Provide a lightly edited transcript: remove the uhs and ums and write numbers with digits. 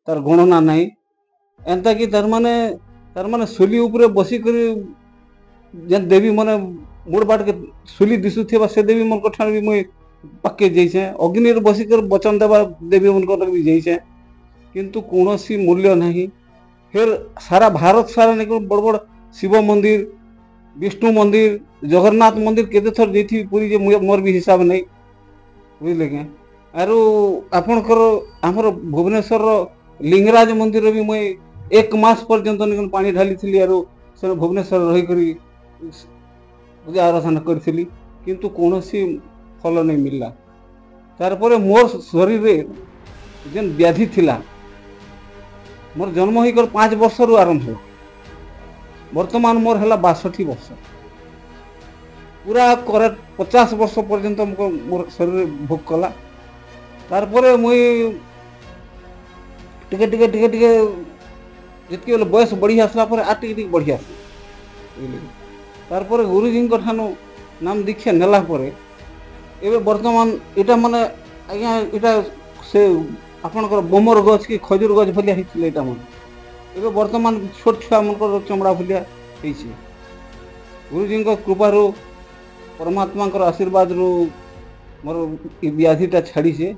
तार गणना नहीं एंता कि तार माने सुली उपरे बसी कर जेन देवी माने मुड़ बाट के सुली दिशुथिबा से देवी मन को ठाण भी मुई पक्के जैसे अग्नि रे बसी कर वचन देवा देवी मन को भी जैसे किंतु कौनसी मूल्य नहीं। फिर सारा भारत सारा निकल बड़ बड़ शिव मंदिर विष्णु मंदिर जगन्नाथ मंदिर केते थर जेथि पूरी जे मोर भी हिसाब नहीं बुझले के आरो आपनकर हमर भुवनेश्वर लिंगराज मंदिर भी मुई 1 मास पर्यंत निकल पानी ढाली थी आरो से भुवनेश्वर रही करी पूजा आराधना करी किंतु कौनसी फल नहीं मिलला। तार परे मोर शरीर रे जेन व्याधि थिला मोर जन्म होकर 5 वर्ष रु आरंभ हो वर्तमान मोर हला 62 वर्ष पूरा करेक्ट 50 वर्ष पर्यंत मोर शरीर भोग कला। तार परे मुई टिके टिके टिके टिके जितके बेले बयस बढ़ी आसला पर आ टिके टिके बढ़ी आसला। तार परे गुरुजी को ठानु नाम दीक्षा नेला परे एबे वर्तमान इटा माने आज्ञा इटा से आपनकर बोमर गछ की खजूर गछ भलिया हिथिले इटा माने एबे वर्तमान छोट छुआ मनकर चमड़ा भलिया हिछि। गुरुजी को कृपा रो परमात्मा आशीर्वाद रो मोर व्याधिटा छाड़ी से